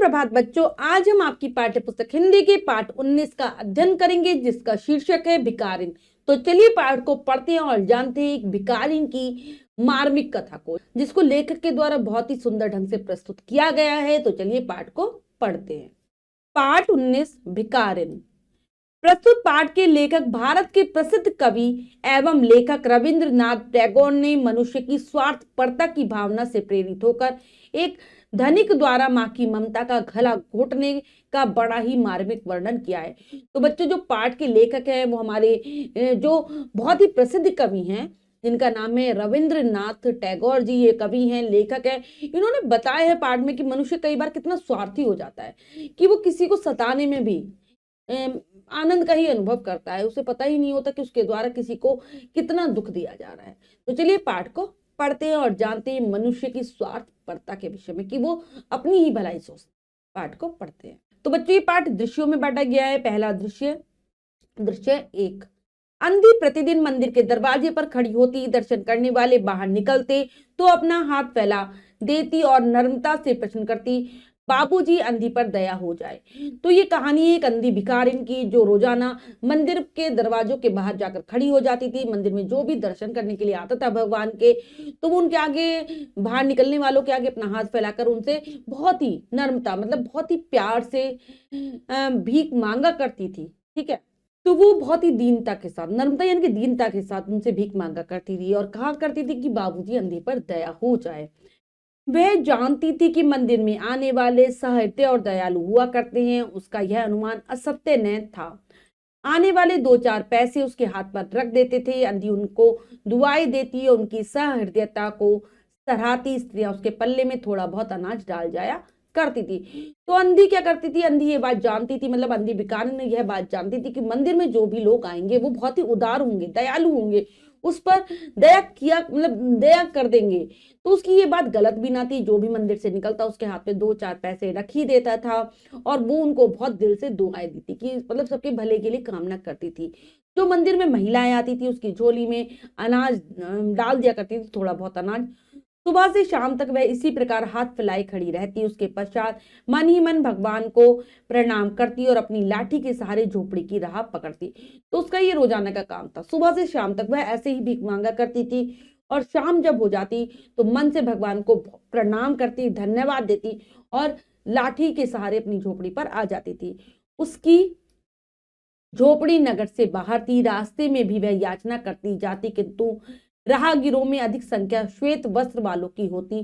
सुप्रभात बच्चों, आज हम आपकी पाठ्य पुस्तक हिंदी के पाठ 19 का अध्ययन करेंगे जिसका शीर्षक है भिखारिन। तो चलिए पाठ को पढ़ते हैं और जानते हैं एक भिखारिन की मार्मिक कथा को, जिसको लेखक के द्वारा बहुत ही सुंदर ढंग से प्रस्तुत किया गया है। तो चलिए पाठ को पढ़ते हैं। पाठ 19 भिखारिन। प्रस्तुत पाठ के लेखक भारत के प्रसिद्ध कवि एवं लेखक रविंद्रनाथ टैगोर ने मनुष्य की स्वार्थपरता की भावना से प्रेरित होकर एक धनिक द्वारा मां की ममता का गला घोटने का बड़ा ही मार्मिक वर्णन किया है। तो बच्चों, जो पाठ के लेखक हैं वो हमारे जो बहुत ही प्रसिद्ध कवि हैं, जिनका नाम है रविंद्रनाथ टैगोर जी। ये कवि हैं, लेखक हैं। इन्होंने बताया है पाठ में कि मनुष्य कई बार कितना स्वार्थी हो जाता है कि वो किसी को सताने में भी आनंद का ही अनुभव करता है। उसे पता ही नहीं होता कि उसके द्वारा किसी को कितना दुख दिया जा रहा है। तो चलिए पाठ को पढ़ते हैं और जानते हैं मनुष्य की स्वार्थपरता के विषय में कि वो अपनी ही भलाई सोचते। पाठ को पढ़ते हैं। तो बच्चों, ये पाठ दृश्यों में बांटा गया है। पहला दृश्य, दृश्य 1। अंधी प्रतिदिन मंदिर के दरवाजे पर खड़ी होती, दर्शन करने वाले बाहर निकलते तो अपना हाथ फैला देती और नम्रता से प्रश्न करती, बाबूजी अंधी पर दया हो जाए। तो ये कहानी है एक अंधी भिखारिन की, जो रोजाना मंदिर के दरवाजों के बाहर जाकर खड़ी हो जाती थी। मंदिर में जो भी दर्शन करने के लिए आता था भगवान के, तो वो उनके आगे, बाहर निकलने वालों के आगे अपना हाथ फैलाकर उनसे बहुत ही नम्रता, मतलब बहुत ही प्यार से भीख मांगा करती थी। ठीक है, तो वो बहुत ही दीनता के साथ, नम्रता यानी कि दीनता के साथ उनसे भीख मांगा करती थी और कहा करती थी कि बाबूजी अंधे पर दया हो जाए। वह जानती थी कि मंदिर में आने वाले सहृदय और दयालु हुआ करते हैं। उसका यह अनुमान असत्य न था। आने वाले 2-4 पैसे उसके हाथ पर रख देते थे। अंधी उनको दुआएं देती और उनकी सहृदयता को सराहती स्त्रियां उसके पल्ले में थोड़ा बहुत अनाज डाल जाया करती थी। तो अंधी क्या करती थी? अंधी ये बात जानती थी, मतलब अंधी भिखारिन ने यह बात जानती थी कि मंदिर में जो भी लोग आएंगे वो बहुत ही उदार होंगे, दयालु होंगे, उस पर दया किया, मतलब दया कर देंगे। तो उसकी ये बात गलत भी ना थी। जो भी मंदिर से निकलता उसके हाथ में 2-4 पैसे रख ही देता था और वो उनको बहुत दिल से दुआएं देती कि मतलब सबके भले के लिए कामना करती थी। जो मंदिर में महिलाएं आती थी उसकी झोली में अनाज डाल दिया करती थी, थोड़ा बहुत अनाज। सुबह से शाम तक वह इसी प्रकार हाथ फैलाए खड़ी रहती। उसके पश्चात मन ही मन भगवान को प्रणाम करती और अपनी लाठी के सहारे झोपड़ी की राह पकड़ती। तो उसका ये रोजाना का काम था। सुबह से शाम तक वह ऐसे ही भीख मांगा करती थी और शाम जब हो जाती तो मन से भगवान को प्रणाम करती, धन्यवाद देती और लाठी के सहारे अपनी झोपड़ी पर आ जाती थी। उसकी झोपड़ी नगर से बाहर थी। रास्ते में भी वह याचना करती जाती, किंतु राहगीरों में अधिक संख्या श्वेत वस्त्र वालों की होती,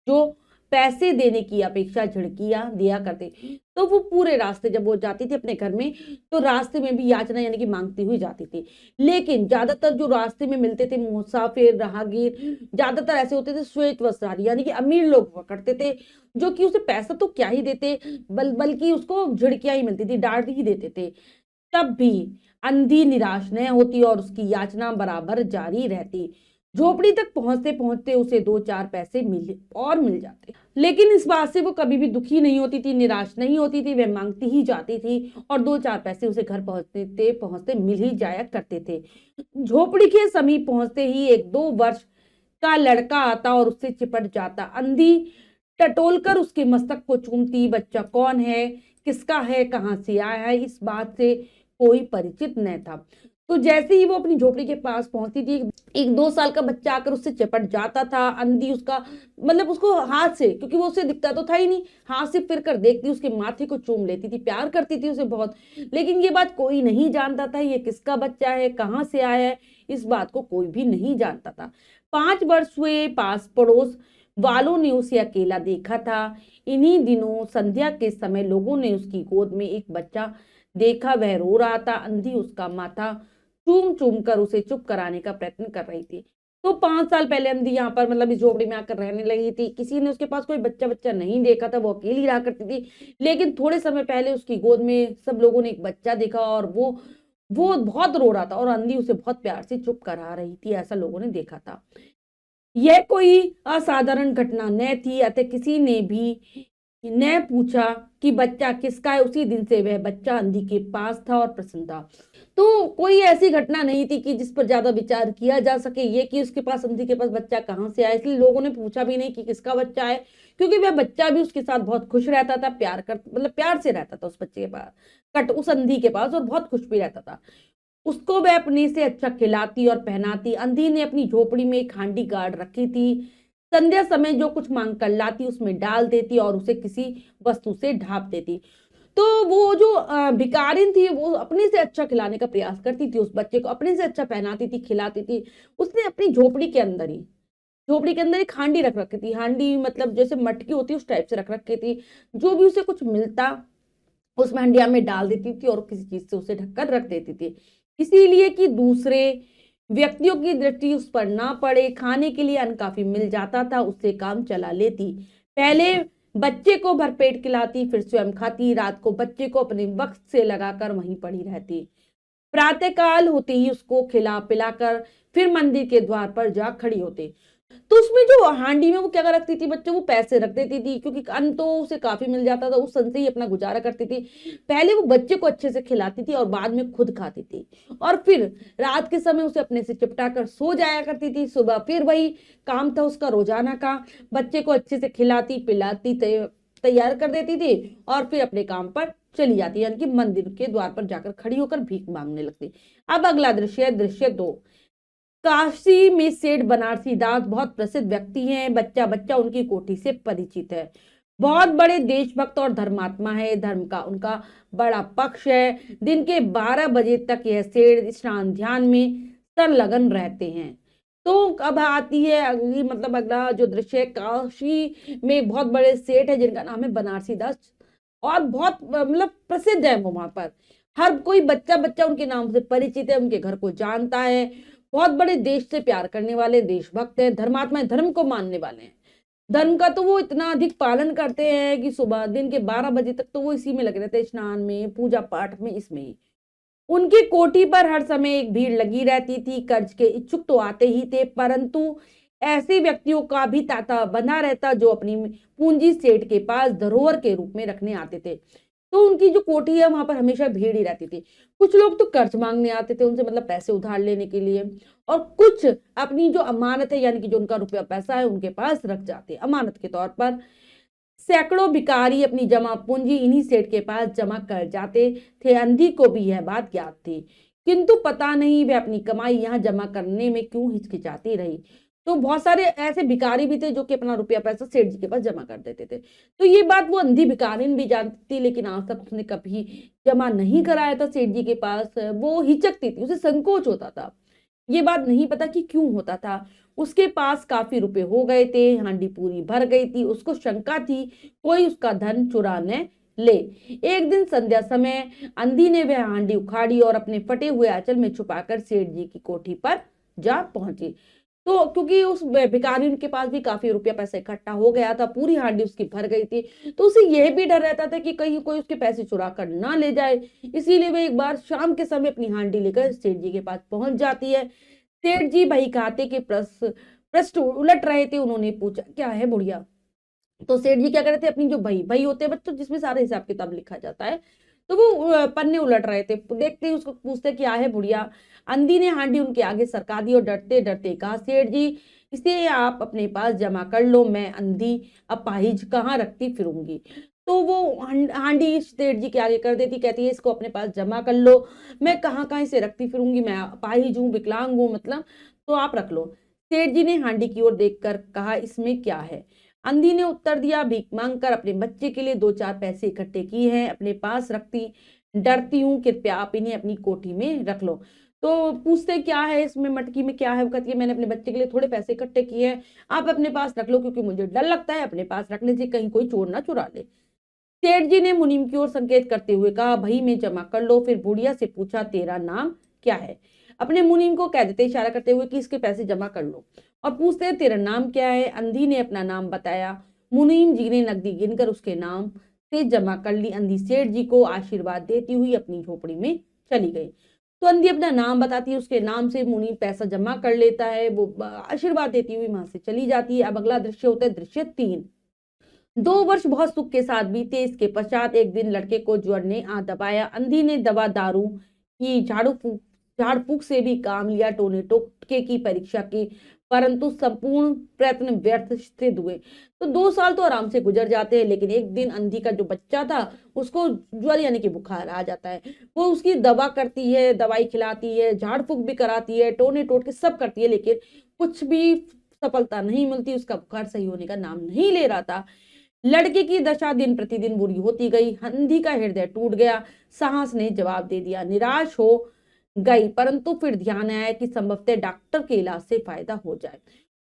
जो पैसे देने की अपेक्षा झिड़कियां दिया करते। तो वो पूरे रास्ते जब वो जाती थी अपने घर में, तो रास्ते में भी याचना यानी कि मांगती हुई जाती थी। लेकिन ज्यादातर जो रास्ते में मिलते थे मुसाफिर, राहगीर, ज्यादातर ऐसे होते थे श्वेत वस्त्रधारी यानी कि अमीर लोग हुआ करते थे, जो कि उसे पैसा तो क्या ही देते, बल्कि उसको झिड़कियां ही मिलती थी, डांट ही देते थे। तब भी अंधी निराश न होती और उसकी याचना बराबर जारी रहती। झोपड़ी तक पहुंचते पहुंचते उसे 2-4 पैसे मिल जाते, लेकिन इस बात से वो कभी भी दुखी नहीं होती थी, निराश नहीं होती थी। वह मांगती ही जाती थी और 2-4 पैसे उसे घर पहुंचते पहुंचते मिल ही जाया करते थे। झोपड़ी के समीप पहुंचते ही 1-2 वर्ष का लड़का आता और उससे चिपट जाता। अंधी टटोलकर उसके मस्तक को चूमती। बच्चा कौन है, किसका है, कहाँ से आया है, इस बात से कोई परिचित न था। तो जैसे ही वो अपनी झोपड़ी के पास पहुंचती थी, 1-2 साल का बच्चा आकर उससे चिपट जाता था। अंधी उसका, मतलब उसको हाथ से, क्योंकि वो उसे दिखता तो था ही नहीं, हाथ से फिर कर देखती, उसके माथे को चूम लेती थी, प्यार करती थी उसे बहुत। लेकिन ये बात कोई नहीं जानता था, ये किसका बच्चा है, कहाँ से आया है, इस बात को कोई भी नहीं जानता था। 5 वर्ष हुए, पास पड़ोस वालों ने उसे अकेला देखा था। इन्हीं दिनों संध्या के समय लोगों ने उसकी गोद में एक बच्चा देखा, वह रो रहा था। अंधी उसका माथा चूम चूम कर उसे चुप कराने का प्रयत्न कर रही थी। तो 5 साल पहले अंधी यहाँ पर, मतलब इस झोपड़ी में आकर रहने लगी थी। किसी ने उसके पास कोई बच्चा नहीं देखा था, वो अकेली रहा करती थी। लेकिन थोड़े समय पहले उसकी गोद में सब लोगों ने एक बच्चा देखा और वो बहुत रो रहा था और अंधी उसे बहुत प्यार से चुप करा रही थी, ऐसा लोगों ने देखा था। यह कोई असाधारण घटना न थी, अतः किसी ने भी ने पूछा कि बच्चा किसका है। उसी दिन से वह बच्चा अंधी के पास था और प्रसन्न था। तो कोई ऐसी घटना नहीं थी कि जिस पर ज्यादा विचार किया जा सके। ये कि उसके पास, अंधी के पास बच्चा कहाँ से आया, इसलिए लोगों ने पूछा भी नहीं कि किसका बच्चा है, क्योंकि वह बच्चा भी उसके साथ बहुत खुश रहता था, प्यार कर मतलब प्यार से रहता था उस बच्चे के पास, उस अंधी के पास, और बहुत खुश भी रहता था। उसको वह अपने से अच्छा खिलाती और पहनाती। अंधी ने अपनी झोपड़ी में एक हांडी गाड़ रखी थी। संध्या समय जो कुछ मांग कर लाती उसमें डाल देती और उसे किसी वस्तु से ढाप देती। तो वो जो भिखारिन थी, वो अपने से अच्छा खिलाने का प्रयास करती थी, उस बच्चे को अपने से अच्छा पहनाती थी, खिलाती थी। उसने अपनी झोपड़ी के अंदर एक हांडी रख रखी थी। हांडी मतलब जैसे मटकी होती है उस टाइप से रख रखी थी। जो भी उसे कुछ मिलता उसमें हंडिया में डाल देती थी और किसी चीज से उसे ढककर रख देती थी, इसीलिए कि दूसरे व्यक्तियों की दृष्टि उस पर ना पड़े। खाने के लिए अन्न काफी मिल जाता था, उससे काम चला लेती। पहले बच्चे को भरपेट खिलाती, फिर स्वयं खाती। रात को बच्चे को अपने वक्त से लगाकर वहीं पड़ी रहती। प्रातःकाल होते ही उसको खिला पिलाकर फिर मंदिर के द्वार पर जा खड़ी होती। तो उसमें जो हांडी में वो क्या रखती थी, बच्चों वो पैसे रख देती थी, क्योंकि अन्न तो उसे काफी मिल जाता था, उस अन्न से ही अपना गुजारा करती थी। पहले वो बच्चे को अच्छे से खिलाती थी और बाद में खुद खाती थी, और फिर रात के समय उसे अपने से चिपटा कर सो जाया करती थी। सुबह फिर वही काम था उसका रोजाना का, बच्चे को अच्छे से खिलाती पिलाती तैयार कर देती थी और फिर अपने काम पर चली जाती, यानी कि मंदिर के द्वार पर जाकर खड़ी होकर भीख मांगने लगती। अब अगला दृश्य है दृश्य 2। काशी में सेठ बनारसी दास बहुत प्रसिद्ध व्यक्ति हैं। बच्चा बच्चा उनकी कोठी से परिचित है। बहुत बड़े देशभक्त और धर्मात्मा है। धर्म का उनका बड़ा पक्ष है। दिन के 12 बजे तक यह सेठ स्नान ध्यान में संलग्न रहते हैं। तो अब आती है अगली, मतलब अगला जो दृश्य है, काशी में बहुत बड़े सेठ है जिनका नाम है बनारसी दास, और बहुत मतलब प्रसिद्ध है वो। वहां पर हर कोई बच्चा बच्चा उनके नाम से परिचित है, उनके घर को जानता है। बहुत बड़े देश से प्यार करने वाले देशभक्त हैं, धर्मात्मा, धर्म को मानने वाले हैं। धर्म का तो वो इतना अधिक पालन करते हैं कि सुबह दिन के 12 बजे तक तो वो इसी में लगे रहते हैं, स्नान में, पूजा पाठ में, इसमें ही। उनकी कोठी पर हर समय एक भीड़ लगी रहती थी। कर्ज के इच्छुक तो आते ही थे, परंतु ऐसे व्यक्तियों का भी तांता बना रहता जो अपनी पूंजी सेठ के पास धरोहर के रूप में रखने आते थे। तो उनकी जो कोठी है वहां पर हमेशा भीड़ ही रहती थी। कुछ लोग तो कर्ज मांगने आते थे उनसे, मतलब पैसे उधार लेने के लिए, और कुछ अपनी जो अमानत है, यानी कि जो उनका रुपया पैसा है उनके पास रख जाते अमानत के तौर पर। सैकड़ों भिखारी अपनी जमा पूंजी इन्हीं सेठ के पास जमा कर जाते थे। अंधी को भी यह बात ज्ञात थी, किंतु पता नहीं वे अपनी कमाई यहाँ जमा करने में क्यों हिचकिचाती रही। तो बहुत सारे ऐसे भिखारी भी थे जो कि अपना रुपया पैसा सेठ जी के पास जमा कर देते थे। तो ये बात वो अंधी भिखारिन भी जानती थी, लेकिन आज तक उसने कभी जमा नहीं कराया था सेठ जी के पास। वो हिचकती थी, उसे संकोच होता था। ये बात नहीं पता कि क्यों होता था। उसके पास काफी रुपए हो गए थे, हांडी पूरी भर गई थी। उसको शंका थी कोई उसका धन चुरा न ले। एक दिन संध्या समय अंधी ने वह हांडी उखाड़ी और अपने फटे हुए आंचल में छुपाकर सेठ जी की कोठी पर जा पहुंची। तो क्योंकि उस भिखारी के पास भी काफी रुपया पैसा इकट्ठा हो गया था, पूरी हांडी उसकी भर गई थी, तो उसे यह भी डर रहता था कि कहीं कोई उसके पैसे चुरा कर ना ले जाए। इसीलिए वह एक बार शाम के समय अपनी हांडी लेकर सेठ जी के पास पहुंच जाती है। सेठ जी बही खाते के पृष्ठ उलट रहे थे। उन्होंने पूछा, क्या है बुढ़िया? तो सेठ जी क्या कर रहे थे, अपनी जो बही बही होते हैं बच्चों, जिसमें सारे हिसाब किताब लिखा जाता है, तो वो पन्ने उलट रहे थे। देखते ही उसको पूछते, क्या है बुढ़िया? अंधी ने हांडी उनके आगे सरका दी और डरते डरते कहा, सेठ जी इसे आप अपने पास जमा कर लो, मैं अंधी अपाहिज कहाँ रखती फिरूंगी। तो वो हांडी सेठ जी के आगे कर देती, कहती है इसको अपने पास जमा कर लो, मैं कहाँ कहाँ इसे रखती फिरूंगी, मैं अपाहिज हूँ, विकलांग हूँ, मतलब, तो आप रख लो। सेठ जी ने हांडी की ओर देखकर कहा, इसमें क्या है? अंधी ने उत्तर दिया, भीख मांगकर अपने बच्चे के लिए 2-4 पैसे इकट्ठे किए हैं, अपने पास रखती डरती हूँ, कृपया आप इन्हें अपनी कोठी में रख लो। तो पूछते क्या है इसमें, मटकी में क्या है? वो कहती है मैंने अपने बच्चे के लिए थोड़े पैसे इकट्ठे किए हैं, आप अपने पास रख लो, क्योंकि मुझे डर लगता है अपने पास रखने से कहीं कोई चोर ना चुरा ले। सेठ जी ने मुनीम की ओर संकेत करते हुए कहा, भई में जमा कर लो। फिर बुढ़िया से पूछा, तेरा नाम क्या है? अपने मुनीम को कह देते इशारा करते हुए कि इसके पैसे जमा कर लो, और पूछते हैं तेरा नाम क्या है? अंधी ने अपना नाम बताया। मुनीम जी ने नकदी गिनकर उसके नाम से जमा कर ली। अंधी सेठ जी को आशीर्वाद देती हुई अपनी झोपड़ी में चली गई। तो अंधी अपना नाम बताती है, उसके नाम से मुनीम पैसा जमा कर लेता है, वो आशीर्वाद देती हुई वहां से चली जाती है। अब अगला दृश्य होता है दृश्य 3। 2 वर्ष बहुत सुख के साथ बीते। इसके पश्चात एक दिन लड़के को ज्वर ने आ दबाया। अंधी ने दवा दारू कि झाड़ फूक से भी काम लिया, टोने टोटके की परीक्षा की, परंतु संपूर्ण प्रयत्न व्यर्थ सिद्ध हुए। तो 2 साल तो आराम से गुजर जाते हैं, लेकिन एक दिन अंधी का जो बच्चा था उसको ज्वर यानी कि बुखार आ जाता है। वो उसकी दवा करती है, दवाई खिलाती है, झाड़ फूक भी कराती है, टोने टोटके सब करती है, लेकिन कुछ भी सफलता नहीं मिलती। उसका बुखार सही होने का नाम नहीं ले रहा था। लड़के की दशा दिन प्रतिदिन बुरी होती गई। अंधी का हृदय टूट गया। साहस ने जवाब दे दिया, निराश हो गई, परंतु फिर ध्यान आया कि संभवतः डॉक्टर के इलाज से फायदा हो जाए।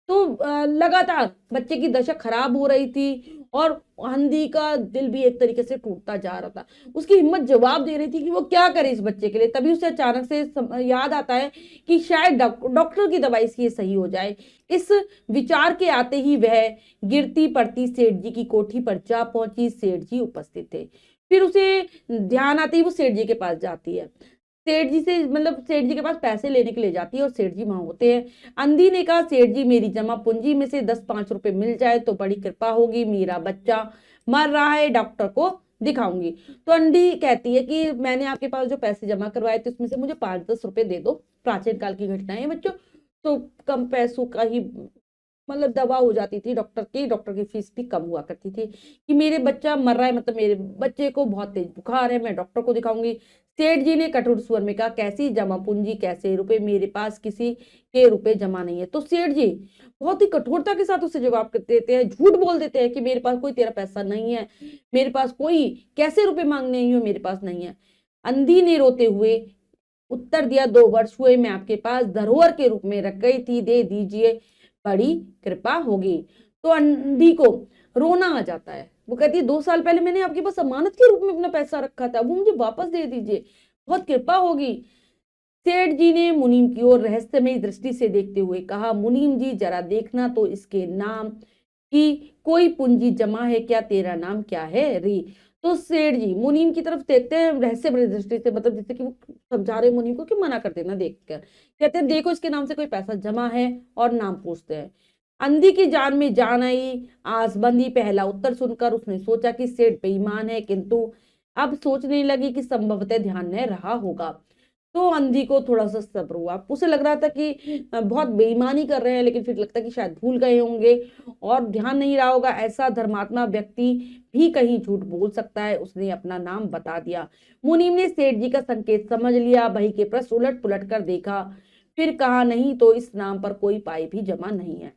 तो लगातार बच्चे की दशा खराब हो रही थी और अंधी का दिल भी एक तरीके से टूटता जा रहा था। उसकी हिम्मत जवाब दे रही थी कि वो क्या करे इस बच्चे के लिए। तभी उसे अचानक से याद आता है कि शायद डॉक्टर की दवाई से ये सही हो जाए। इस विचार के आते ही वह गिरती पड़ती सेठ जी की कोठी पर जा पहुंची। सेठ जी उपस्थित थे। फिर उसे ध्यान आते ही वो सेठ जी के पास जाती है। सेठ जी से मतलब सेठ जी के पास पैसे लेने के लिए जाती है और सेठ जी वहां होते हैं। अंधी ने कहा, सेठ जी मेरी जमा पूंजी में से 10-5 रुपए मिल जाए तो बड़ी कृपा होगी। मेरा बच्चा मर रहा है, डॉक्टर को दिखाऊंगी। तो अंधी कहती है कि मैंने आपके पास जो पैसे जमा करवाए थे उसमें से मुझे 5-10 रुपए दे दो। प्राचीन काल की घटना है बच्चों। तो कम पैसों का ही मतलब दवा हो जाती थी, डॉक्टर की फीस भी कम हुआ करती थी। कि मेरे बच्चा मर रहा है, मतलब मेरे बच्चे को बहुत तेज बुखार है, मैं डॉक्टर को दिखाऊंगी। सेठ जी ने कठोर स्वर में कहा, कैसी जमा पूंजी, कैसे रुपए, मेरे पास किसी के रुपए जमा नहीं है। तो सेठ जी बहुत ही कठोरता के साथ उसे जवाब देते हैं, झूठ बोल देते हैं कि मेरे पास कोई तेरा पैसा नहीं है, मेरे पास कोई कैसे रुपए मांगने आई हो, मेरे पास नहीं है। अंधी ने रोते हुए उत्तर दिया, 2 वर्ष हुए मैं आपके पास धरोहर के रूप में रख गई थी, दे दीजिए, बड़ी कृपा होगी। तो अंधी को रोना आ जाता है। वो कहती है, 2 साल पहले मैंने आपके पास अमानत के रूप में अपना पैसा रखा था, वो मुझे वापस दे दीजिए, बहुत कृपा होगी। सेठ जी ने मुनीम की ओर रहस्यमय दृष्टि से देखते हुए कहा, मुनीम जी जरा देखना तो इसके नाम की कोई पूंजी जमा है क्या, तेरा नाम क्या है री। तो सेठ जी मुनीम की तरफ देखते हैं रहस्य भरी दृष्टि से, मतलब जैसे कि वो समझा रहे मुनीम को कि मना कर देना देख कर। कहते हैं, देखो इसके नाम से कोई पैसा जमा है, और नाम पूछते हैं। अंधी की जान में जान आई। आसबंदी पहला उत्तर सुनकर उसने सोचा कि सेठ बेईमान है, किंतु अब सोचने लगी कि संभवतः ध्यान न रहा होगा। तो अंधी को थोड़ा सा सब्र हुआ। उसे लग रहा था कि बहुत बेईमानी कर रहे हैं, लेकिन फिर लगता है कि शायद भूल गए होंगे और ध्यान नहीं रहा होगा। ऐसा धर्मात्मा व्यक्ति भी कहीं झूठ बोल सकता है। उसने अपना नाम बता दिया। मुनीम ने सेठ जी का संकेत समझ लिया। बही के पृष्ठ उलट पुलट कर देखा, फिर कहा, नहीं तो इस नाम पर कोई पाई भी जमा नहीं है।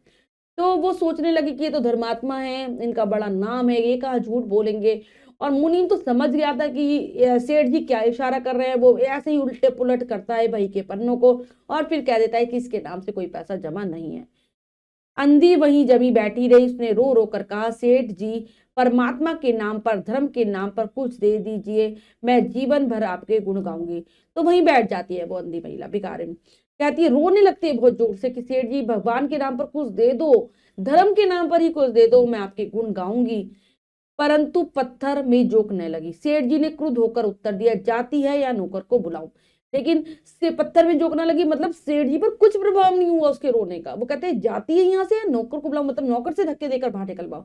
तो वो सोचने लगी कि ये तो धर्मात्मा है, इनका बड़ा नाम है, ये कहाँ झूठ बोलेंगे। और मुनीम तो समझ गया था कि सेठ जी क्या इशारा कर रहे हैं। वो ऐसे ही उल्टे पुलट करता है बही के पन्नों को और फिर कह देता है कि इसके नाम से कोई पैसा जमा नहीं है। अंधी वहीं जमी बैठी रही। उसने रो रो कर कहा, सेठ जी परमात्मा के नाम पर, धर्म के नाम पर कुछ दे दीजिए, मैं जीवन भर आपके गुण गाऊंगी। तो वहीं बैठ जाती है वो अंधी महिला भिखारिन। कहती है, रोने लगती है बहुत जोर से कि सेठ जी भगवान के नाम पर कुछ दे दो, धर्म के नाम पर ही कुछ दे दो, मैं आपके गुण गाऊंगी। परंतु पत्थर में जोकने लगी। सेठ जी ने क्रुद्ध होकर उत्तर दिया, जाती है या नौकर को बुलाऊं। लेकिन से पत्थर में जोकना लगी, मतलब सेठ जी पर कुछ प्रभाव नहीं हुआ उसके रोने का। वो कहते हैं, जाती है यहाँ से या नौकर को बुलाऊं, मतलब नौकर से धक्के देकर बाहर निकलवाओ।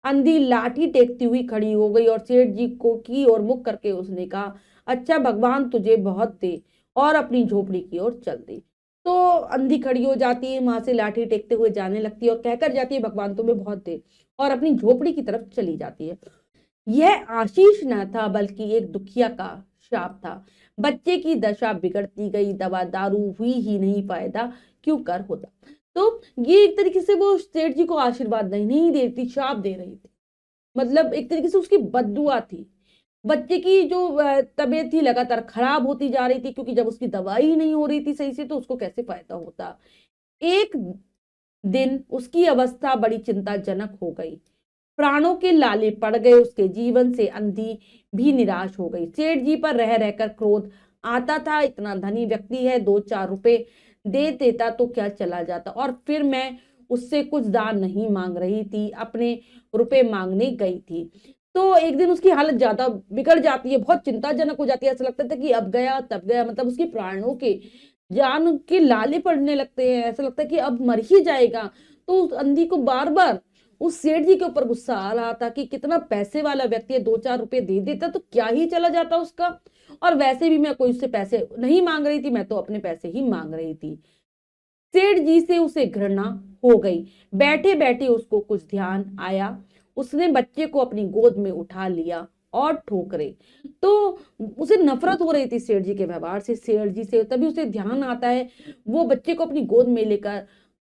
अंधी लाठी टेकती हुई खड़ी हो गई और सेठ जी को की ओर मुख करके उसने कहा, अच्छा भगवान तुझे बहुत दे, और अपनी झोपड़ी की ओर चल दी। तो अंधी खड़ी हो जाती है, वहां से लाठी टेकते हुए जाने लगती है और कहकर जाती है, भगवान तुम्हें बहुत दे, और अपनी झोपड़ी की तरफ चली जाती है। यह आशीष न था, बल्कि एक दुखिया का श्राप था। बच्चे की दशा बिगड़ती गई। दवा दारू हुई ही नहीं, फायदा क्यों कर होता। तो ये एक तरीके से वो सेठ जी को आशीर्वाद नहीं दे रही थी, श्राप दे रही थी। मतलब एक तरीके से उसकी बद्दुआ थी। बच्चे की जो तबीयत थी लगातार खराब होती जा रही थी, क्योंकि जब उसकी दवाई ही नहीं हो रही थी सही से, तो उसको कैसे फायदा होता। एक दिन उसकी अवस्था बड़ी चिंताजनक हो गई। प्राणों के लाले पड़ गए उसके जीवन से। अंधी भी निराश हो गई। सेठ जी पर रह रहकर क्रोध आता था। इतना धनी व्यक्ति है, 2-4 रुपए दे देता तो क्या चला जाता, और फिर मैं उससे कुछ दान नहीं मांग रही थी, अपने रुपए मांगने गई थी। तो एक दिन उसकी हालत ज्यादा बिगड़ जाती है, बहुत चिंताजनक हो जाती है। ऐसा लगता था कि अब गया तब गया, मतलब उसकी प्राणों के जान के लाले पड़ने लगते हैं। ऐसा लगता है कि अब मर ही जाएगा। तो उस अंधी को बार बार उस सेठ जी के ऊपर गुस्सा आ रहा था कि कितना पैसे वाला व्यक्ति है, 2-4 रुपए दे देता तो क्या ही चला जाता उसका, और वैसे भी मैं कोई उससे पैसे नहीं मांग रही थी, मैं तो अपने पैसे ही मांग रही थी। सेठ जी से उसे घृणा हो गई। बैठे बैठे उसको कुछ ध्यान आया, उसने बच्चे को अपनी गोद में उठा लिया और ठोकरे। तो उसे नफरत हो रही थी सेठ जी के व्यवहार से, सेठ जी से। तभी उसे ध्यान आता है, वो बच्चे को अपनी गोद में लेकर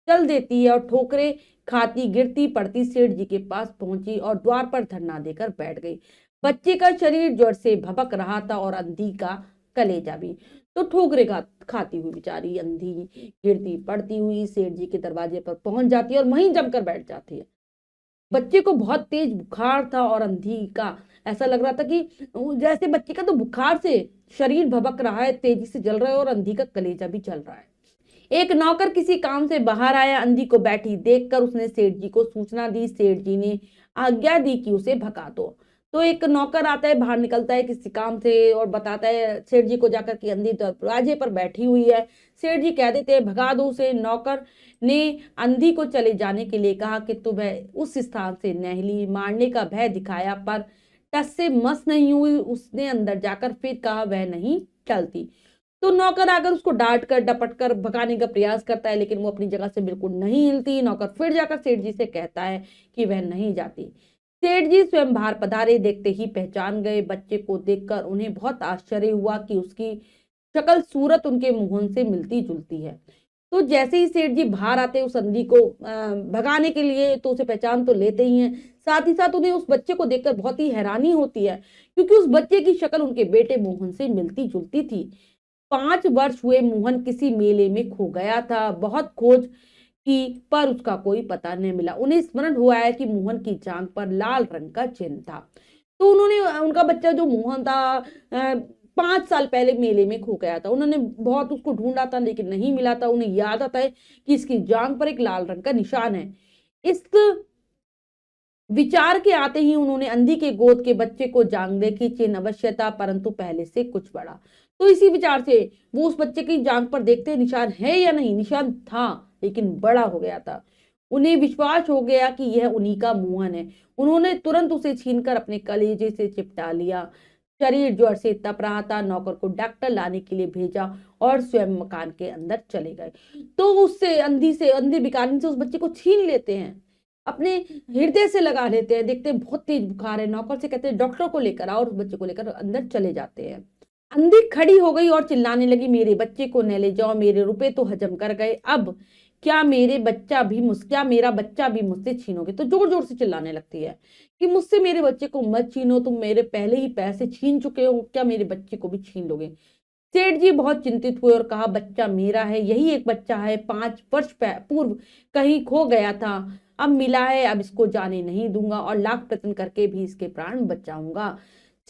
चल देती है और ठोकरे खाती गिरती पड़ती सेठ जी के पास पहुंची और द्वार पर धरना देकर बैठ गई। बच्चे का शरीर जोर से भबक रहा था और अंधी का कलेजा भी। तो ठोकरे खाती हुई बेचारी अंधी गिरती पड़ती हुई सेठ जी के दरवाजे पर पहुंच जाती है और वहीं जमकर बैठ जाती है। बच्चे को बहुत तेज बुखार था और अंधी का ऐसा लग रहा था कि जैसे बच्चे का तो बुखार से शरीर भबक रहा है, तेजी से जल रहा है और अंधी का कलेजा भी चल रहा है। एक नौकर किसी काम से बाहर आया, अंधी को बैठी देखकर उसने सेठ जी को सूचना दी। सेठ जी ने आज्ञा दी कि उसे भगा दो। तो एक नौकर आता है, बाहर निकलता है किसी काम से और बताता है सेठ जी को जाकर कि अंधी दरवाजे पर बैठी हुई है। सेठ जी कह देते हैं भगा दो उसे। नौकर ने अंधी को चले जाने के लिए कहा कि तुम्हें उस स्थान से नहली मारने का भय दिखाया, पर टस से मस नहीं हुई। उसने अंदर जाकर फिर कहा वह नहीं चलती। तो नौकर आकर उसको डांट कर डपट कर भगाने का प्रयास करता है, लेकिन वो अपनी जगह से बिल्कुल नहीं हिलती। नौकर फिर जाकर सेठ जी से कहता है कि वह नहीं जाती। सेठ जी स्वयं बाहर पधारे, देखते ही पहचान गए। बच्चे को देखकर उन्हें बहुत आश्चर्य हुआ कि उसकी शक्ल सूरत उनके मुंह से मिलती जुलती है। तो जैसे ही सेठ जी बाहर आते उस अंधी को भगाने के लिए, तो उसे पहचान तो लेते ही हैं। साथ ही साथ उन्हें उस बच्चे को देखकर बहुत ही हैरानी होती है, क्योंकि उस बच्चे की शक्ल उनके बेटे मोहन से मिलती जुलती थी। 5 वर्ष हुए मोहन किसी मेले में खो गया था। बहुत खोज की पर उसका कोई पता नहीं मिला। उन्हें स्मरण हुआ है कि मोहन की जांघ पर लाल रंग का चिन्ह था। तो उन्होंने उनका बच्चा जो मोहन था 5 साल पहले मेले में खो गया था। उन्होंने बहुत उसको ढूंढा था लेकिन नहीं मिला था। उन्हें याद आता है कि इसकी जांघ पर एक लाल रंग का निशान है। इस विचार के आते ही उन्होंने अंधी के गोद के बच्चे को जांघ देखी। चिन्ह अवश्य था परंतु पहले से कुछ बड़ा। तो इसी विचार से वो उस बच्चे की जांघ पर देखते निशान है या नहीं, निशान था लेकिन बड़ा हो गया था। उन्हें विश्वास हो गया कि यह उन्हीं का मोहन है। उन्होंने तुरंत उसे छीनकर अपने कलेजे से चिपटा लिया। शरीर जोर से तप रहा था। नौकर को डॉक्टर लाने के लिए भेजा और स्वयं मकान के अंदर चले गए। तो उससे अंधी भिखारिन से उस बच्चे को छीन लेते हैं, अपने हृदय से लगा लेते हैं। देखते हैं बहुत तेज बुखार है, नौकर से कहते हैं डॉक्टर को लेकर आओ और उस बच्चे को लेकर अंदर चले जाते हैं। अंधी खड़ी हो गई और चिल्लाने लगी, मेरे बच्चे को न ले जाओ, मेरे रुपए तो हजम कर गए, अब क्या मेरा बच्चा भी मुझसे छीनोगे। तो जोर जोर से चिल्लाने लगती है कि मुझसे मेरे बच्चे को मत छीनो, तुम मेरे पहले ही पैसे छीन चुके हो, क्या मेरे बच्चे को भी छीन लोगे। सेठ जी बहुत चिंतित हुए और कहा बच्चा मेरा है, यही एक बच्चा है, 5 वर्ष पूर्व कहीं खो गया था, अब मिला है, अब इसको जाने नहीं दूंगा और लाख प्रयत्न करके भी इसके प्राण बचाऊंगा।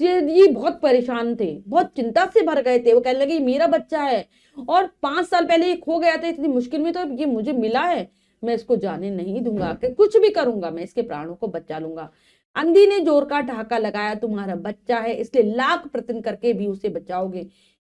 सेठ जी बहुत परेशान थे, बहुत चिंता से भर गए थे। वो कहने लगे मेरा बच्चा है और 5 साल पहले ये खो गया था इतनी मुश्किल में, तो अब ये मुझे मिला है, मैं इसको जाने नहीं दूंगा, कुछ भी करूंगा मैं इसके प्राणों को बचा लूंगा। अंधी ने जोर का ठहाका लगाया, तुम्हारा बच्चा है इसलिए लाख प्रयत्न करके भी उसे बचाओगे,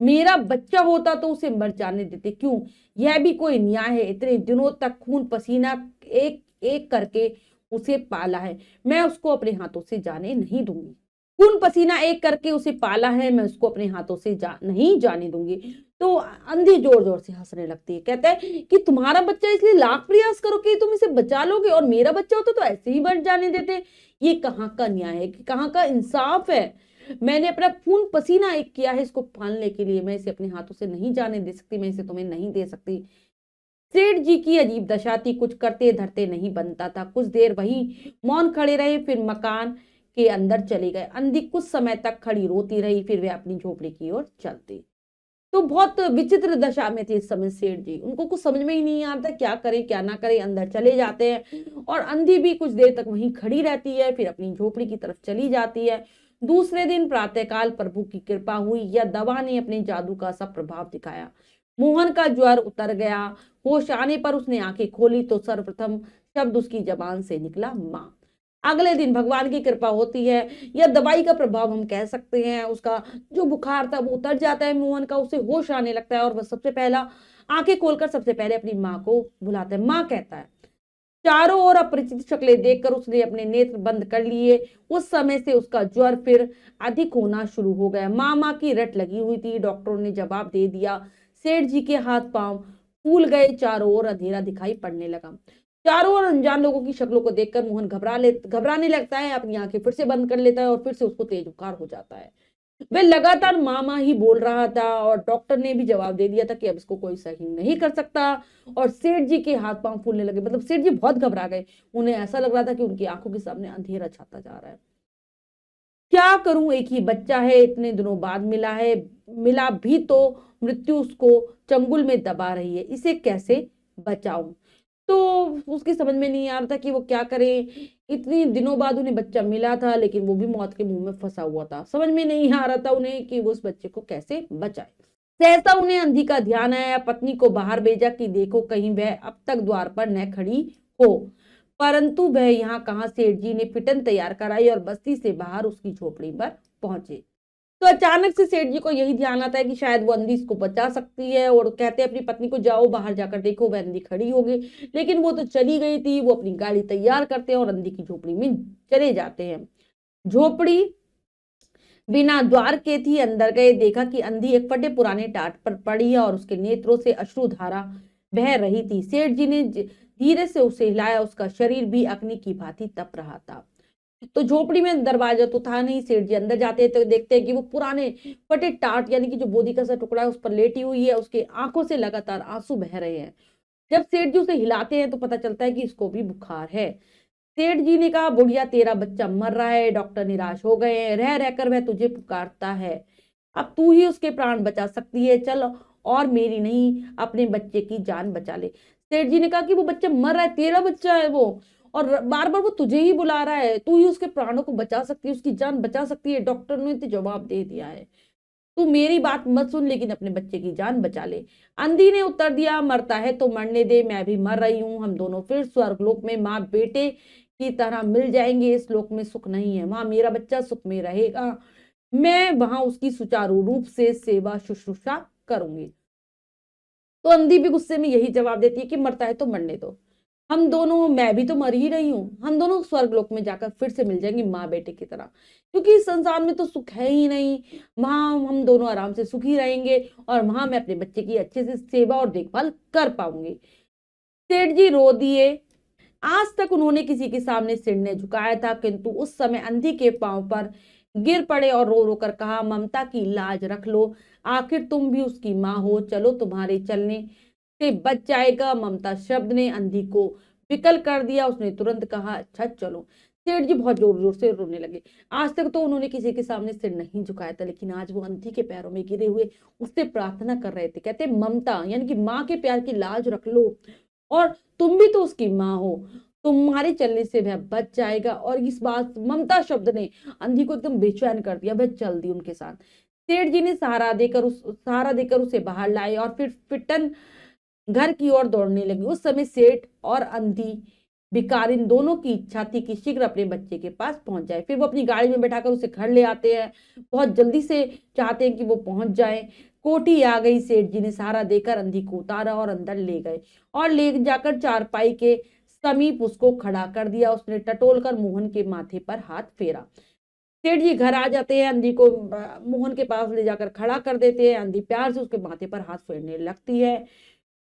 मेरा बच्चा होता तो उसे मर जाने देते, क्यों, यह भी कोई न्याय है। इतने दिनों तक खून पसीना एक एक करके उसे पाला है, मैं उसको अपने हाथों से जाने नहीं दूंगी। खून पसीना एक करके उसे पाला है, मैं उसको अपने हाथों से नहीं जाने दूंगी। तो अंधी जोर जोर से हंसने लगती है, कहता है कि तुम्हारा बच्चा इसलिए लाख प्रयास करो कि तुम इसे बचा लोगे और मेरा बच्चा होता तो ऐसे ही मर जाने देते। ये कहाँ का न्याय है, कि कहाँ का इंसाफ है। मैंने अपना खून पसीना एक किया है इसको पालने के लिए, मैं इसे अपने हाथों से नहीं जाने दे सकती, मैं इसे तुम्हें नहीं दे सकती। सेठ जी की अजीब दशा थी, कुछ करते धरते नहीं बनता था। कुछ देर वहीं मौन खड़े रहे, फिर मकान के अंदर चले गए। अंधी कुछ समय तक खड़ी रोती रही, फिर वे अपनी झोपड़ी की ओर चलती। तो बहुत विचित्र दशा में थे इस समय सेठ जी, उनको कुछ समझ में ही नहीं आता क्या करें क्या ना करें। अंदर चले जाते हैं और अंधी भी कुछ देर तक वहीं खड़ी रहती है, फिर अपनी झोपड़ी की तरफ चली जाती है। दूसरे दिन प्रातःकाल प्रभु की कृपा हुई, या दवा ने अपने जादू का सब प्रभाव दिखाया। मोहन का ज्वर उतर गया। होश आने पर उसने आंखें खोली तो सर्वप्रथम शब्द उसकी जबान से निकला, माँ। अगले दिन भगवान की कृपा होती है या दवाई का प्रभाव हम कह सकते हैं, उसका जो बुखार था वो उतर जाता है मोहन का, उसे होश आने लगता है और वह सबसे पहला आंखें खोलकर सबसे पहले अपनी माँ को बुलाता है, माँ कहता है। चारों ओर अपरिचित शक्लें देखकर उसने अपने नेत्र बंद कर लिए। उस समय से उसका ज्वर फिर अधिक होना शुरू हो गया। मामा की रट लगी हुई थी। डॉक्टरों ने जवाब दे दिया। सेठ जी के हाथ पांव फूल गए। चारों ओर अंधेरा दिखाई पड़ने लगा। चारों ओर अनजान लोगों की शक्लों को देखकर मोहन घबराने लगता है। अपनी आंखें फिर से बंद कर लेता है और फिर से उसको तेज बुखार हो जाता है। वह लगातार मामा ही बोल रहा था और डॉक्टर ने भी जवाब दे दिया था कि अब इसको कोई सही नहीं कर सकता। और सेठ जी के हाथ पांव फूलने लगे। मतलब सेठ जी बहुत घबरा गए। उन्हें ऐसा लग रहा था कि उनकी आंखों के सामने अंधेरा छाता जा रहा है। क्या करूं, एक ही बच्चा है, इतने दिनों बाद मिला है, मिला भी तो मृत्यु उसको चंगुल में दबा रही है, इसे कैसे बचाऊं। तो उसकी समझ में नहीं आ रहा था कि वो क्या करे। इतनी दिनों बाद उन्हें बच्चा मिला था लेकिन वो भी मौत के मुंह में फंसा हुआ था। समझ में नहीं आ रहा था उन्हें कि वो उस बच्चे को कैसे बचाए। सहसा उन्हें अंधी का ध्यान आया। पत्नी को बाहर भेजा कि देखो कहीं वह अब तक द्वार पर न खड़ी हो। परंतु वह यहाँ कहां, सेठ जी ने पिटन तैयार कराई और बस्ती से बाहर उसकी झोपड़ी पर पहुंचे। तो अचानक से सेठ जी को यही ध्यान आता है कि शायद वो अंधी इसको बचा सकती है और कहते हैं अपनी पत्नी को जाओ बाहर जाकर देखो वह अंधी खड़ी होगी। लेकिन वो तो चली गई थी। वो अपनी गाड़ी तैयार करते हैं और अंधी की झोपड़ी में चले जाते हैं। झोपड़ी बिना द्वार के थी। अंदर गए, देखा कि अंधी एक फटे पुराने टाट पर पड़ी है और उसके नेत्रों से अश्रुधारा बह रही थी। सेठ जी ने धीरे से उसे हिलाया। उसका शरीर भी अग्नि की भांति तप रहा था। तो झोपड़ी में दरवाजा तो था नहीं। सेठ जी अंदर जाते हैं तो देखते हैं कि वो पुराने फटे टाट यानी कि जो बोदी का सा टुकड़ा है उस पर लेटी हुई है। उसके आंखों से लगातार आंसू बह रहे हैं। जब सेठ जी उसे हिलाते हैं तो पता चलता है कि इसको भी बुखार है। सेठ जी ने कहा, बुढ़िया तेरा बच्चा मर रहा है, डॉक्टर निराश हो गए हैं, रह रहकर वह तुझे पुकारता है, अब तू ही उसके प्राण बचा सकती है, चल और मेरी नहीं अपने बच्चे की जान बचा ले। सेठ जी ने कहा कि वो बच्चा मर रहा है, तेरा बच्चा है वो, और बार बार वो तुझे ही बुला रहा है, तू ही उसके प्राणों को बचा सकती है, उसकी जान बचा सकती है। डॉक्टर ने तो जवाब दे दिया है, तू मेरी बात मत सुन लेकिन अपने बच्चे की जान बचा ले। अंधी ने उत्तर दिया, मरता है तो मरने दे, मैं भी मर रही हूं, हम दोनों फिर स्वर्गलोक में माँ बेटे की तरह मिल जाएंगे। इस लोक में सुख नहीं है, वहां मेरा बच्चा सुख में रहेगा, मैं वहां उसकी सुचारू रूप से सेवा शुश्रूषा करूंगी। तो अंधी भी गुस्से में यही जवाब देती है कि मरता है तो मरने दो, हम दोनों, मैं भी तो मर ही रही हूँ, हम दोनों स्वर्गलोक में जाकर फिर से मिल जाएंगे माँ बेटे की तरह, क्योंकि इस संसार में तो सुख है ही नहीं। वहां हम दोनों आराम से सुखी रहेंगे और वहां मैं अपने बच्चे की अच्छे से सेवा और देखभाल कर पाऊंगी। सेठ जी रो दिए। आज तक उन्होंने किसी के सामने सिर नहीं झुकाया था, किंतु उस समय अंधी के पांव पर गिर पड़े और रो रो कर कहा, ममता की लाज रख लो, आखिर तुम भी उसकी माँ हो, चलो तुम्हारे चलने से बच जाएगा। ममता शब्द ने अंधी को विकल कर दिया। उसने तुरंत कहा, अच्छा चलो। सेठ जी बहुत जोर जोर से रोने लगे। आज तक तो उन्होंने किसी के सामने सिर नहीं झुकाया था, लेकिन आज वो अंधी के पैरों में गिरे हुए उससे प्रार्थना कर रहे थे। कहते, ममता यानी कि माँ के प्यार की लाज रख लो, और तुम भी तो उसकी माँ हो, तुम्हारे चलने से वह बच जाएगा। और इस बात ममता शब्द ने अंधी को एकदम बेचैन कर दिया। वह चल दी उनके साथ। सेठ जी ने सहारा देकर उसे बाहर लाए और फिर फिटन घर की ओर दौड़ने लगी। उस समय सेठ और अंधी भिखारिन दोनों की इच्छा थी कि शीघ्र अपने बच्चे के पास पहुंच जाए। फिर वो अपनी गाड़ी में बैठाकर उसे घर ले आते हैं। बहुत जल्दी से चाहते हैं कि वो पहुंच जाए। कोठी आ गई। सेठ जी ने सहारा देकर अंधी को उतारा और अंदर ले गए और ले जाकर चारपाई के समीप उसको खड़ा कर दिया। उसने टटोल कर मोहन के माथे पर हाथ फेरा। सेठ जी घर आ जाते हैं, अंधी को मोहन के पास ले जाकर खड़ा कर देते हैं। अंधी प्यार से उसके माथे पर हाथ फेरने लगती है।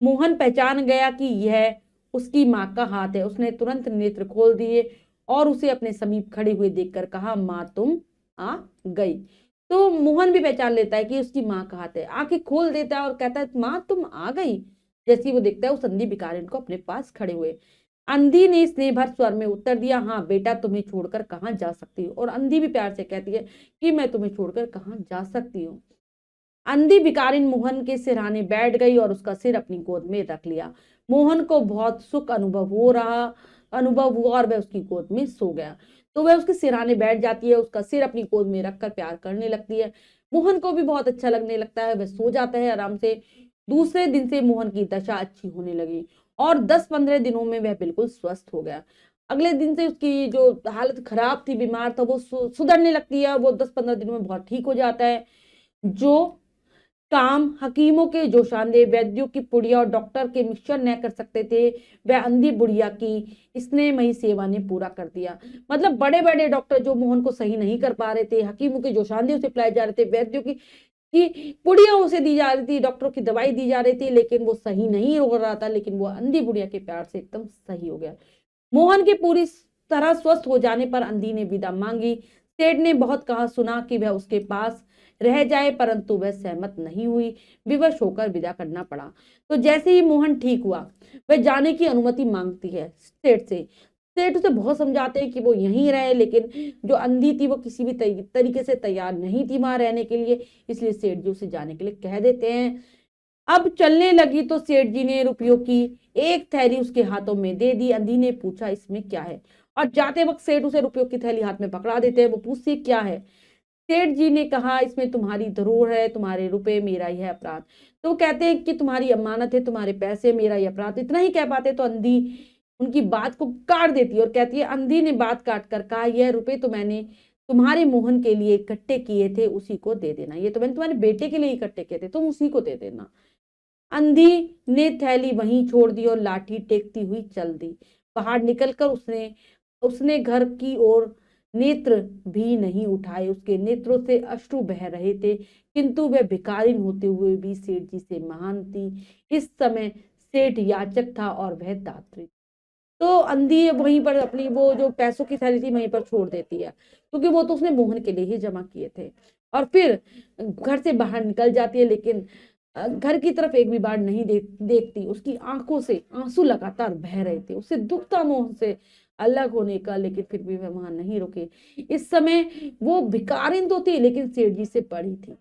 मोहन पहचान गया कि यह उसकी माँ का हाथ है। उसने तुरंत नेत्र खोल दिए और उसे अपने समीप खड़े हुए देखकर कहा, माँ तुम आ गई। तो मोहन भी पहचान लेता है कि उसकी माँ का हाथ है। आंखें खोल देता है और कहता है, माँ तुम आ गई। जैसे वो देखता है उस अंधी भिखारिन को अपने पास खड़े हुए। अंधी ने स्नेह भर स्वर में उत्तर दिया, हाँ बेटा, तुम्हें छोड़कर कहाँ जा सकती हूँ। और अंधी भी प्यार से कहती है कि मैं तुम्हें छोड़कर कहाँ जा सकती हूँ। अंधी भिखारिन मोहन के सिरहाने बैठ गई और उसका सिर अपनी गोद में रख लिया। मोहन को बहुत सुख अनुभव हुआ और वह उसकी गोद में सो गया। तो वह उसके सिरहाने बैठ जाती है, उसका सिर अपनी गोद में रखकर प्यार करने लगती है। मोहन को भी बहुत अच्छा लगने लगता है, वह सो जाता है आराम से। दूसरे दिन से मोहन की दशा अच्छी होने लगी और 10-15 दिनों में वह बिल्कुल स्वस्थ हो गया। अगले दिन से उसकी जो हालत खराब थी, बीमार था, वो सुधरने लगती है। वो 10-15 दिनों में बहुत ठीक हो जाता है। जो काम हकीमों के जोशांदे, वैद्यों की पुड़िया और डॉक्टर के मिक्सचर न कर सकते थे, वह अंधी बुढ़िया की स्नेहमयी सेवा ने पूरा कर दिया। मतलब बड़े बड़े डॉक्टर जो मोहन को सही नहीं कर पा रहे थे, हकीमों के जोशांदे उसे पिलाए जा रहे थे, वैद्यों की पुड़िया उसे दी जा रही थी, डॉक्टरों की दवाई दी जा रही थी, लेकिन वो सही नहीं हो रहा था। लेकिन वो अंधी बुढ़िया के प्यार से एकदम सही हो गया। मोहन के पूरी तरह स्वस्थ हो जाने पर अंधी ने विदा मांगी। सेठ ने बहुत कहा सुना कि वह उसके पास रह जाए, परंतु वह सहमत नहीं हुई। विवश होकर विदा करना पड़ा। तो जैसे ही मोहन ठीक हुआ, वह जाने की अनुमति मांगती है सेठ से। सेठ उसे बहुत समझाते हैं कि वो यहीं रहे, लेकिन जो अंधी थी वो किसी भी तरीके से तैयार नहीं थी वहां रहने के लिए, इसलिए सेठ जी उसे जाने के लिए कह देते हैं। अब चलने लगी तो सेठ जी ने रुपयों की एक थैली उसके हाथों में दे दी। अंधी ने पूछा इसमें क्या है, और जाते वक्त सेठ उसे रुपयों की थैली हाथ में पकड़ा देते हैं। वो पूछती क्या है। सेठ जी ने कहा इसमें तुम्हारी धरोहर है, तुम्हारे रुपए, मेरा ही है अपराध। तो वो कहते हैं कि तुम्हारी अमानत है, तुम्हारे पैसे, मेरा ही अपराध। इतना ही कह पाते तो अंधी उनकी बात को काट देती है और कहती है, अंधी ने बात काट कर कहा यह रुपए तो मैंने तुम्हारे मोहन के लिए इकट्ठे किए थे, उसी को दे देना। ये तो मैंने तुम्हारे बेटे के लिए इकट्ठे किए थे, तुम उसी को दे देना। अंधी ने थैली वहीं छोड़ दी और लाठी टेकती हुई चल दी। बाहर निकलकर उसने उसने घर की ओर नेत्र भी नहीं उठाए। उसके नेत्रों से अश्रु बह रहे थे, किंतु वह भिखारिन होते हुए भी सेठ जी से महान थी। इस समय सेठ याचक था और वह दात्री। तो अंधी वहीं पर अपनी वो जो पैसों की थैली थी वहीं पर छोड़ देती है, क्योंकि वो तो उसने मोहन के लिए ही जमा किए थे। और फिर घर से बाहर निकल जाती है, लेकिन घर की तरफ एक भी बार नहीं देखती। उसकी आंखों से आंसू लगातार बह रहे थे। उसे दुख था मोहन से अलग होने का, लेकिन फिर भी वह वहां नहीं रुके। इस समय वो भिखारिन तो थी, लेकिन सेठ जी से बड़ी थी।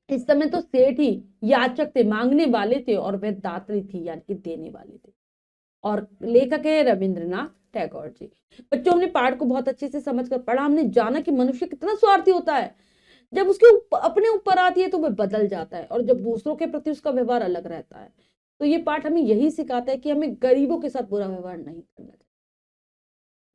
इस समय तो सेठ ही याचक थे, मांगने वाले थे, और वह दात्री थी, यानी कि देने वाले थे। और लेखक है रविंद्रनाथ टैगोर जी। बच्चों, हमने पाठ को बहुत अच्छे से समझकर पढ़ा। हमने जाना कि मनुष्य कितना स्वार्थी होता है। जब उसके अपने ऊपर आती है तो वह बदल जाता है, और जब दूसरों के प्रति उसका व्यवहार अलग रहता है। तो ये पाठ हमें यही सिखाता है कि हमें गरीबों के साथ बुरा व्यवहार नहीं करना चाहिए,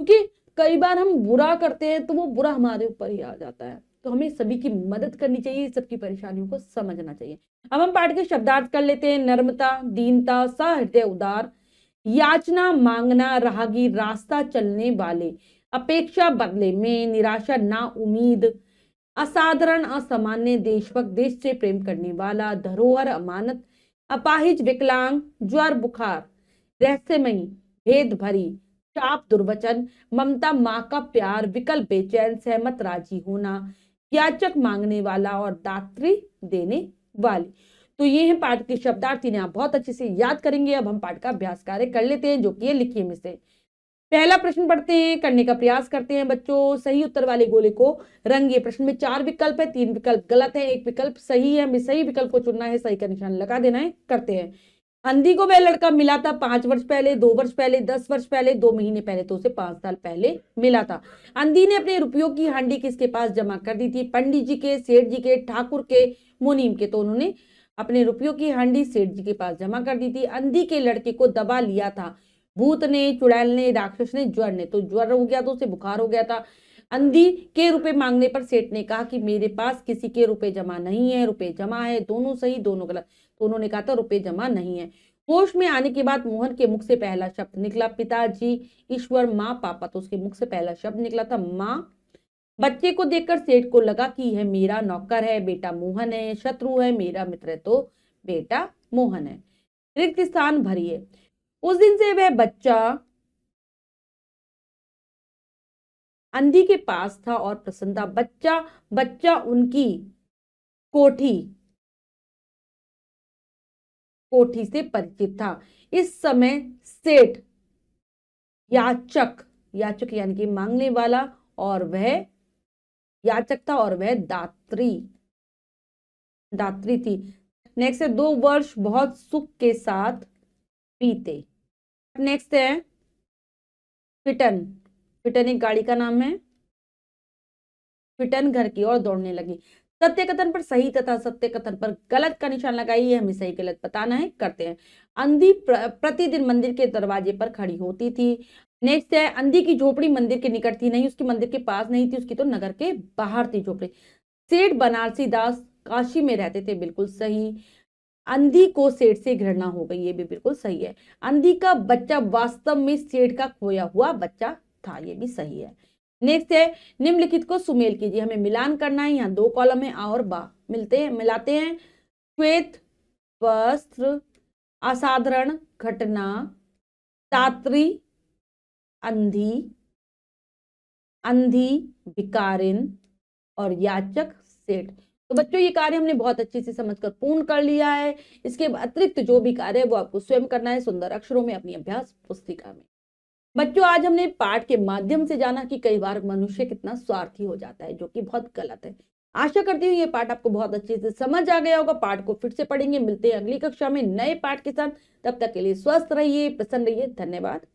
क्योंकि कई बार हम बुरा करते हैं तो वो बुरा हमारे ऊपर ही आ जाता है। तो हमें सभी की मदद करनी चाहिए, सबकी परेशानियों को समझना चाहिए। अब हम पाठ के शब्दार्थ कर लेते हैं। नर्मता, दीनता, सहृदय, उदार, याचना, मांगना, राहगीर, रास्ता चलने वाले, अपेक्षा, बदले में, निराशा, ना उम्मीद, असाधारण, असामान्य, देशभक्त, देश से प्रेम करने वाला, धरोहर, अमानत, अपाहिज, विकलांग, ज्वर, बुखार, रहस्यमयी, भेद भरी, शाप, दुर्वचन, ममता, माँ का प्यार, विकल्प, बेचैन, सहमत, राजी होना, याचक, मांगने वाला, और दात्री, देने वाली। तो ये है पाठ के शब्दार्थ, इन्हें आप बहुत अच्छे से याद करेंगे। अब हम पाठ का अभ्यास कार्य कर लेते हैं, जो कि है लिखिए में से। पहला प्रश्न पढ़ते हैं, करने का प्रयास करते हैं बच्चों। सही उत्तर वाले गोले को रंगिए। प्रश्न में 4 विकल्प है, 3 विकल्प गलत है, 1 विकल्प सही है। हमें सही विकल्प को चुनना है, सही का निशान लगा देना है। करते हैं। अंधी को वह लड़का मिला था 5 वर्ष पहले, 2 वर्ष पहले, 10 वर्ष पहले, 2 महीने पहले, तो उसे 5 साल पहले मिला था। अंधी ने अपने रुपयों की हांडी किसके पास जमा कर दी थी? पंडित जी के, सेठ जी के, ठाकुर के, मुनीम के। तो उन्होंने अपने रुपयों की हांडी सेठ जी के पास जमा कर दी थी। अंधी के लड़के को दबा लिया था भूत ने, चुड़ैल ने, राक्षस ने, ज्वर ने। तो ज्वर हो गया तो उसे बुखार हो गया था। अंधी के रुपए मांगने पर सेठ ने कहा कि मेरे पास किसी के रुपए जमा नहीं है, रुपए जमा है। दोनों सही, दोनों गलत। तो उन्होंने कहा था रुपए जमा नहीं है। होश में आने के बाद मोहन के मुख से पहला शब्द निकला पिताजी, ईश्वर, माँ, पापा। तो उसके मुख से पहला शब्द निकला था माँ। बच्चे को देखकर सेठ को लगा कि यह मेरा नौकर है, बेटा मोहन है। शत्रु है, मेरा मित्र है, तो बेटा मोहन है। रिक्त स्थान भरिए। उस दिन से वह बच्चा अंधी के पास था और प्रसन्न था। बच्चा बच्चा उनकी कोठी कोठी से परिचित था। इस समय सेठ याचक याचक यानी कि मांगने वाला, और वह याचक था, और वह दात्री दात्री थी। नेक्स्ट है 2 वर्ष बहुत सुख के साथ बीते। नेक्स्ट है फिटन। फिटन एक गाड़ी का नाम है। फिटन घर की ओर दौड़ने लगी। सत्य कथन पर सही तथा सत्य कथन पर गलत का निशान लगाइए। हमें सही गलत बताना है। करते हैं। अंधी प्रतिदिन मंदिर के दरवाजे पर खड़ी होती थी। नेक्स्ट है अंधी की झोपड़ी मंदिर के निकट थी नहीं, उसकी मंदिर के पास नहीं थी, उसकी तो नगर के बाहर थी झोपड़ी। सेठ बनारसी दास काशी में रहते थे, बिल्कुल सही। अंधी को सेठ से घृणा हो गई, ये भी बिल्कुल सही है। अंधी का बच्चा वास्तव में सेठ का खोया हुआ बच्चा था, ये भी सही है। नेक्स्ट है, निम्नलिखित को सुमेल कीजिए, हमें मिलान करना है। यहाँ 2 कॉलम है, आ और बा मिलाते हैं। श्वेत वस्त्र, असाधारण घटना, तात्री, अंधी, अंधी, भिकारिन और याचक सेठ। तो बच्चों ये कार्य हमने बहुत अच्छे से समझकर पूर्ण कर लिया है। इसके अतिरिक्त जो भी कार्य है वो आपको स्वयं करना है सुंदर अक्षरों में अपनी अभ्यास पुस्तिका में। बच्चों आज हमने पाठ के माध्यम से जाना कि कई बार मनुष्य कितना स्वार्थी हो जाता है, जो कि बहुत गलत है। आशा करती हूँ ये पाठ आपको बहुत अच्छे से समझ आ गया होगा। पाठ को फिर से पढ़ेंगे, मिलते हैं अगली कक्षा में नए पाठ के साथ। तब तक के लिए स्वस्थ रहिए, प्रसन्न रहिए, धन्यवाद।